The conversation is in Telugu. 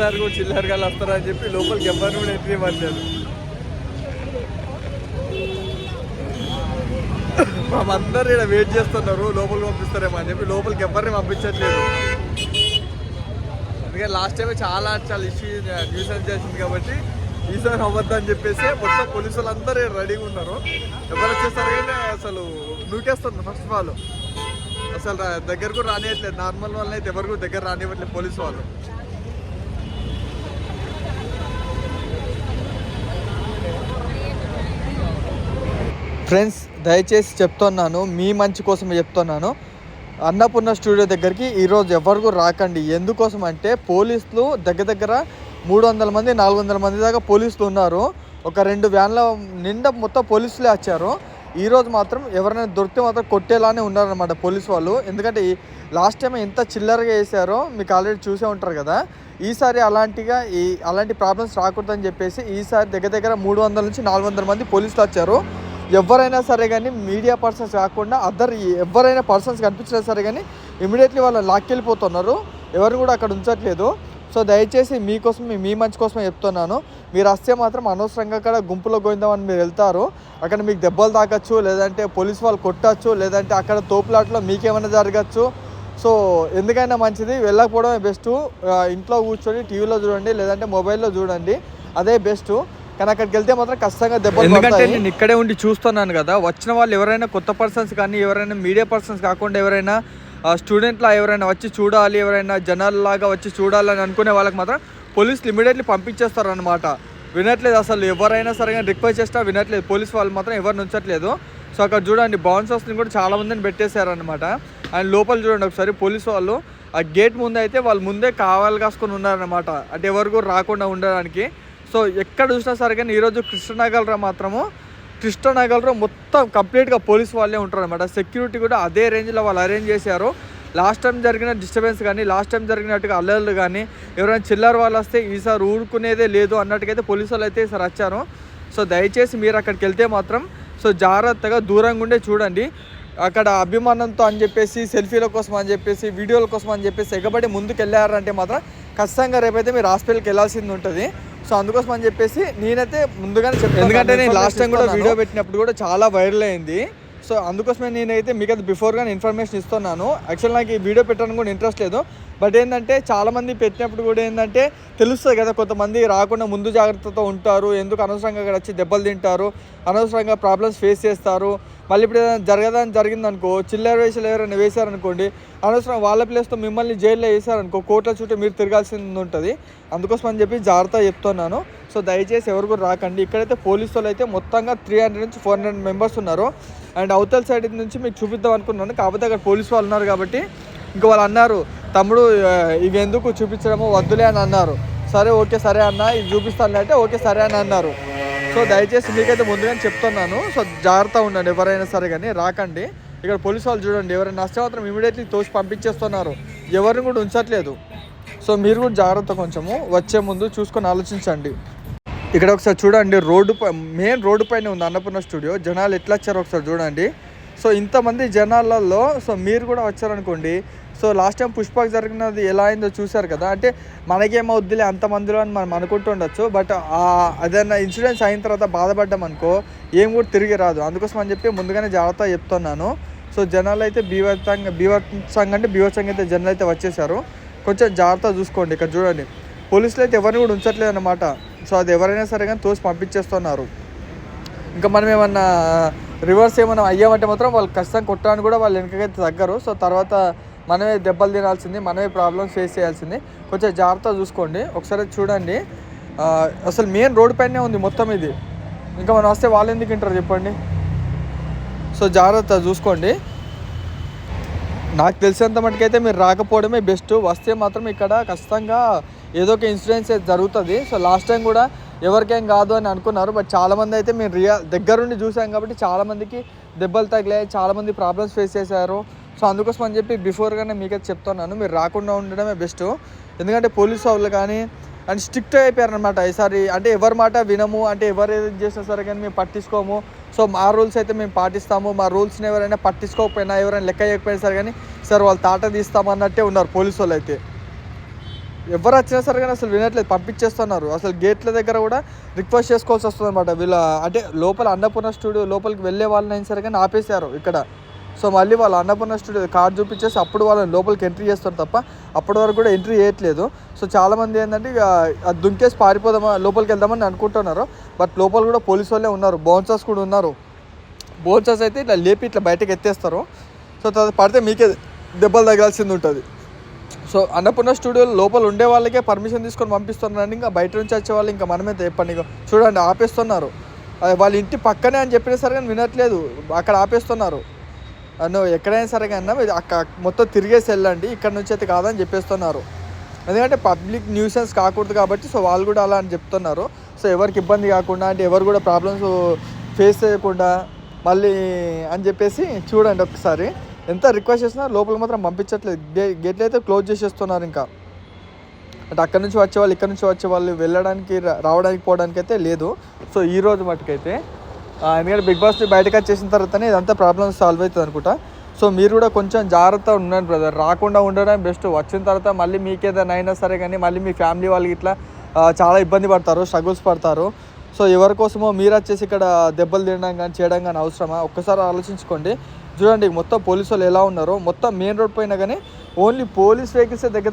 సార్ కూడా చిల్లర గాళ్ళు వస్తారని చెప్పి లోపలికి ఎవరిని కూడా ఎంట్రీ ఇవ్వట్లేదు. అందరూ ఇక్కడ వెయిట్ చేస్తున్నారు లోపలికి పంపిస్తారేమో అని చెప్పి లోపలికి ఎవరిని పంపించట్లేదు. ఎందుకంటే లాస్ట్ టైం చాలా ఇష్యూ న్యూసెన్స్ చేసింది కాబట్టి ఈసారి అవ్వద్దని చెప్పేసి మొత్తం పోలీసులు అందరూ రెడీగా ఉన్నారు. ఎవరు వచ్చేస్తారు కానీ అసలు నూకేస్తుంది. ఫస్ట్ ఆఫ్ ఆల్ అసలు దగ్గర కూడా రానియట్లేదు. నార్మల్ వాళ్ళని అయితే ఎవరు కూడా దగ్గర రానివ్వట్లేదు పోలీసు వాళ్ళు. ఫ్రెండ్స్ దయచేసి చెప్తున్నాను, మీ మంచి కోసమే చెప్తున్నాను, అన్నపూర్ణ స్టూడియో దగ్గరికి ఈరోజు ఎవరు రాకండి. ఎందుకోసం అంటే పోలీసులు దగ్గర 300 మంది 400 మంది దాకా పోలీసులు ఉన్నారు. ఒక 2 వ్యాన్ల నిండా మొత్తం పోలీసులే వచ్చారు. ఈరోజు మాత్రం ఎవరైనా దొరికితే మాత్రం కొట్టేలానే ఉన్నారనమాట పోలీసు వాళ్ళు. ఎందుకంటే లాస్ట్ టైం ఎంత చిల్లరగా వేసారో మీకు ఆల్రెడీ చూసే ఉంటారు కదా. ఈసారి అలాంటి ప్రాబ్లమ్స్ రాకూడదని చెప్పేసి ఈసారి దగ్గర 300 నుంచి 400 మంది పోలీసులు వచ్చారు. ఎవరైనా సరే కానీ మీడియా పర్సన్స్ కాకుండా ఎవరైనా పర్సన్స్ కనిపించినా సరే కానీ ఇమీడియట్లీ వాళ్ళు లాక్కెళ్ళిపోతున్నారు. ఎవరు కూడా అక్కడ ఉంచట్లేదు. సో దయచేసి మీకోసం మీ మంచి కోసమే చెప్తున్నాను. మీరు వస్తే మాత్రం అనవసరంగా అక్కడ గుంపులో గోయిందామని మీరు వెళ్తారు. అక్కడ మీకు దెబ్బలు తాకచ్చు, లేదంటే పోలీసు వాళ్ళు కొట్టచ్చు, లేదంటే అక్కడ తోపులాట్లో మీకేమైనా జరగచ్చు. సో ఎందుకైనా మంచిది వెళ్ళకపోవడమే బెస్ట్. ఇంట్లో కూర్చొని టీవీలో చూడండి, లేదంటే మొబైల్లో చూడండి, అదే బెస్ట్. కానీ అక్కడికి వెళ్తే మాత్రం ఖచ్చితంగా దెబ్బలు. ఎందుకంటే నేను ఇక్కడే ఉండి చూస్తున్నాను కదా, వచ్చిన వాళ్ళు ఎవరైనా కొత్త పర్సన్స్ కానీ ఎవరైనా మీడియా పర్సన్స్ కాకుండా ఎవరైనా స్టూడెంట్లా ఎవరైనా వచ్చి చూడాలి, ఎవరైనా జనాల్లాగా వచ్చి చూడాలని అనుకునే వాళ్ళకి మాత్రం పోలీసులు ఇమీడియట్లీ పంపించేస్తారు అనమాట. వినట్లేదు అసలు. ఎవరైనా సరే కానీ రిక్వెస్ట్ చేసినా వినట్లేదు. పోలీసు వాళ్ళు మాత్రం ఎవరిని ఉంచట్లేదు. సో అక్కడ చూడండి బౌన్సర్స్ని కూడా చాలా మందిని పెట్టేశారనమాట. అండ్ లోపల చూడండి ఒకసారి పోలీసు వాళ్ళు ఆ గేట్ ముందు అయితే వాళ్ళు ముందే కావాలి కాసుకొని ఉన్నారనమాట, అంటే ఎవరు కూడా రాకుండా ఉండడానికి. సో ఎక్కడ చూసినా సరే కానీ ఈరోజు కృష్ణనగర్లో మొత్తం కంప్లీట్గా పోలీసు వాళ్ళే ఉంటారు అనమాట. సెక్యూరిటీ కూడా అదే రేంజ్లో వాళ్ళు అరేంజ్ చేశారు. లాస్ట్ టైం జరిగిన డిస్టర్బెన్స్ కానీ లాస్ట్ టైం జరిగినట్టుగా అల్లర్లు కానీ ఎవరైనా చిల్లర వాళ్ళు వస్తే ఈసారి ఊరుకునేదే లేదు అన్నట్టుగైతే పోలీసు వాళ్ళు అయితే ఈసారి వచ్చారు. సో దయచేసి మీరు అక్కడికి వెళ్తే మాత్రం సో జాగ్రత్తగా దూరంగా ఉండే చూడండి. అక్కడ అభిమానంతో అని చెప్పేసి సెల్ఫీల కోసం అని చెప్పేసి వీడియోల కోసం అని చెప్పేసి ఎగబడి ముందుకు వెళ్ళారంటే మాత్రం ఖచ్చితంగా రేపైతే మీరు హాస్పిటల్కి వెళ్ళాల్సింది ఉంటుంది. సో అందుకోసం అని చెప్పేసి నేనైతే ముందుగానే చెప్తాను. ఎందుకంటే నేను లాస్ట్ టైం కూడా వీడియో పెట్టినప్పుడు కూడా చాలా వైరల్ అయింది. సో అందుకోసమే నేనైతే మీకు అది బిఫోర్గానే ఇన్ఫర్మేషన్ ఇస్తున్నాను. యాక్చువల్ నాకు ఈ వీడియో పెట్టడానికి కూడా ఇంట్రెస్ట్ లేదు. బట్ ఏంటంటే చాలామంది పెట్టినప్పుడు కూడా ఏంటంటే తెలుస్తుంది కదా, కొంతమంది రాకుండా ముందు జాగ్రత్తతో ఉంటారు. ఎందుకు అనవసరంగా అక్కడ వచ్చి దెబ్బలు తింటారు, అనవసరంగా ప్రాబ్లమ్స్ ఫేస్ చేస్తారు. మళ్ళీ ఇప్పుడు ఏదైనా జరిగిందనుకో, చిల్లర వేసాలు ఎవరైనా వేశారనుకోండి, అనవసరం వాళ్ళ ప్లేస్తో మిమ్మల్ని జైల్లో వేసారనుకో, కోర్టుల చుట్టూ మీరు తిరగాల్సింది ఉంటుంది. అందుకోసం అని చెప్పి జాగ్రత్తగా చెప్తున్నాను. సో దయచేసి ఎవరు కూడా రాకండి. ఇక్కడైతే పోలీసు వాళ్ళు అయితే మొత్తంగా 300 నుంచి 400 మెంబర్స్ ఉన్నారు. అండ్ అవతల సైడ్ నుంచి మీకు చూపిద్దాం అనుకున్నాను, కాకపోతే అక్కడ పోలీసు వాళ్ళు ఉన్నారు కాబట్టి ఇంకా వాళ్ళు అన్నారు, తమ్ముడు ఇవి ఎందుకు చూపించడము వద్దులే అని అన్నారు. సరే ఓకే సరే అన్న ఇది చూపిస్తాను అంటే ఓకే సరే అని అన్నారు. సో దయచేసి మీకైతే ముందుగానే చెప్తున్నాను. సో జాగ్రత్త ఉండండి, ఎవరైనా సరే కానీ రాకండి. ఇక్కడ పోలీసు వాళ్ళు చూడండి, ఎవరైనా నష్టం మాత్రం ఇమీడియట్లీ తోసి పంపించేస్తున్నారు, ఎవరిని కూడా ఉంచట్లేదు. సో మీరు కూడా జాగ్రత్త కొంచెము వచ్చే ముందు చూసుకొని ఆలోచించండి. ఇక్కడ ఒకసారి చూడండి, మెయిన్ రోడ్డు పైన ఉంది అన్నపూర్ణ స్టూడియో. జనాలు ఎట్లా వచ్చారో ఒకసారి చూడండి. సో ఇంతమంది జనాలలో సో మీరు కూడా వచ్చారనుకోండి. సో లాస్ట్ టైం పుష్పకి జరిగినది ఎలా అయిందో చూశారు కదా, అంటే మనకేమవుద్దిలే అంతమందిలో అని మనం అనుకుంటూ ఉండొచ్చు. బట్ అదన్నా ఇన్సిడెంట్స్ అయిన తర్వాత బాధపడ్డాం అనుకో ఏం కూడా తిరిగి రాదు. అందుకోసం అని చెప్పి ముందుగానే జాగ్రత్త చెప్తున్నాను. సో జనాలు అయితే బీభత్సంగా అయితే జనాలు అయితే వచ్చేసారు. కొంచెం జాగ్రత్త చూసుకోండి. ఇక్కడ చూడండి పోలీసులు అయితే ఎవరిని కూడా ఉంచట్లేదు అనమాట. సో అది ఎవరైనా సరే కానీ తోసి పంపించేస్తున్నారు. ఇంకా మనం ఏమన్నా రివర్స్ ఏమైనా అయ్యామంటే మాత్రం వాళ్ళు ఖచ్చితంగా కొట్టడానికి కూడా వాళ్ళు వెనకైతే తగ్గరు. సో తర్వాత మనమే దెబ్బలు తినాల్సింది, మనమే ప్రాబ్లమ్స్ ఫేస్ చేయాల్సింది. కొంచెం జాగ్రత్త చూసుకోండి. ఒకసారి చూడండి, అసలు మెయిన్ రోడ్ పైనే ఉంది మొత్తం ఇది. ఇంకా మనం వస్తే వాళ్ళు ఎందుకు వింటారు చెప్పండి. సో జాగ్రత్త చూసుకోండి. నాకు తెలిసినంత మటుకైతే మీరు రాకపోవడమే బెస్ట్. వస్తే మాత్రం ఇక్కడ ఖచ్చితంగా ఏదో ఒక ఇన్సిడెంట్స్ అయితే జరుగుతుంది. సో లాస్ట్ టైం కూడా ఎవరికేం కాదు అని అనుకున్నారు. బట్ చాలామంది అయితే మేము దగ్గరుండి చూసాం కాబట్టి చాలామందికి దెబ్బలు తగిలాయి, చాలామంది ప్రాబ్లమ్స్ ఫేస్ చేశారు. సో అందుకోసం అని చెప్పి బిఫోర్గానే మీకైతే చెప్తున్నాను, మీరు రాకుండా ఉండడమే బెస్ట్. ఎందుకంటే పోలీసు వాళ్ళు కానీ అండ్ స్ట్రిక్ట్ అయిపోయారనమాట ఈసారి. అంటే ఎవరి మాట వినము, అంటే ఎవరు ఏది చేసినా సరే కానీ మేము పట్టించుకోము. సో మా రూల్స్ అయితే మేము పాటిస్తాము, మా రూల్స్ని ఎవరైనా పట్టించుకోకపోయినా ఎవరైనా లెక్క చేయకపోయినా సరే కానీ సార్ వాళ్ళు తాట తీస్తామన్నట్టే ఉన్నారు పోలీసు వాళ్ళు అయితే. ఎవరు వచ్చినా సరే కానీ అసలు వినట్లేదు, పంపించేస్తున్నారు. అసలు గేట్ల దగ్గర కూడా రిక్వెస్ట్ చేసుకోవాల్సి వస్తుంది అనమాట. వీళ్ళ అంటే లోపల అన్నపూర్ణ స్టూడియో లోపలికి వెళ్ళే వాళ్ళని సరే కానీ ఆపేశారు ఇక్కడ. సో మళ్ళీ వాళ్ళు అన్నపూర్ణ స్టూడియో కార్డు చూపించేసి అప్పుడు వాళ్ళని లోపలికి ఎంట్రీ చేస్తారు తప్ప అప్పటి వరకు కూడా ఎంట్రీ చేయట్లేదు. సో చాలామంది ఏంటంటే ఇక అది దుంకేసి పారిపోదామా లోపలికి వెళ్దామని అనుకుంటున్నారు. బట్ లోపల కూడా పోలీసు వాళ్ళే ఉన్నారు, బౌన్సర్స్ కూడా ఉన్నారు. బౌన్సర్స్ అయితే ఇట్లా లేపి ఇట్లా బయటకు ఎత్తేస్తారు. సో తర్వాత పడితే మీకే దెబ్బలు తగాల్సింది ఉంటుంది. సో అన్నపూర్ణ స్టూడియోలో లోపల ఉండే వాళ్ళకే పర్మిషన్ తీసుకొని పంపిస్తున్నారండి. ఇంకా బయట నుంచి వచ్చే వాళ్ళు ఇంకా మనమే చెప్పండి. ఇక చూడండి ఆపేస్తున్నారు. వాళ్ళ ఇంటి పక్కనే అని చెప్పినా సరే కానీ వినట్లేదు, అక్కడ ఆపేస్తున్నారు. నువ్వు ఎక్కడైనా సరే కానీ అక్కడ మొత్తం తిరిగేసి వెళ్ళండి, ఇక్కడ నుంచి అయితే కాదని చెప్పేస్తున్నారు. ఎందుకంటే పబ్లిక్ న్యూసెన్స్ కాకూడదు కాబట్టి సో వాళ్ళు కూడా అలా అని చెప్తున్నారు. సో ఎవరికి ఇబ్బంది కాకుండా అంటే ఎవరు కూడా ప్రాబ్లమ్స్ ఫేస్ చేయకుండా మళ్ళీ అని చెప్పేసి చూడండి ఒకసారి. ఎంత రిక్వెస్ట్ చేసినా లోపల మాత్రం పంపించట్లేదు. గేట్లు అయితే క్లోజ్ చేసేస్తున్నారు. ఇంకా అంటే అక్కడ నుంచి వచ్చేవాళ్ళు ఇక్కడ నుంచి వచ్చేవాళ్ళు వెళ్ళడానికి రావడానికి పోవడానికి అయితే లేదు. సో ఈరోజు మటుకైతే ఎందుకంటే బిగ్ బాస్ బయటకు వచ్చేసిన తర్వాతనే ఇదంతా ప్రాబ్లమ్ సాల్వ్ అవుతుంది అనుకుంటా. సో మీరు కూడా కొంచెం జాగ్రత్తగా ఉండండి బ్రదర్, రాకుండా ఉండడం బెస్ట్. వచ్చిన తర్వాత మళ్ళీ మీకేదైనా అయినా సరే కానీ మళ్ళీ మీ ఫ్యామిలీ వాళ్ళకి ఇట్లా చాలా ఇబ్బంది పడతారు, స్ట్రగుల్స్ పడతారు. సో ఎవరి కోసమో మీరు వచ్చేసి ఇక్కడ దెబ్బలు తినడం కానీ చేయడం కానీ అవసరమా? ఒక్కసారి ఆలోచించుకోండి. చూడండి మొత్తం పోలీసు వాళ్ళు ఎలా ఉన్నారో, మొత్తం మెయిన్ రోడ్ పైన కానీ ఓన్లీ పోలీస్ వెహికల్స్ దగ్గర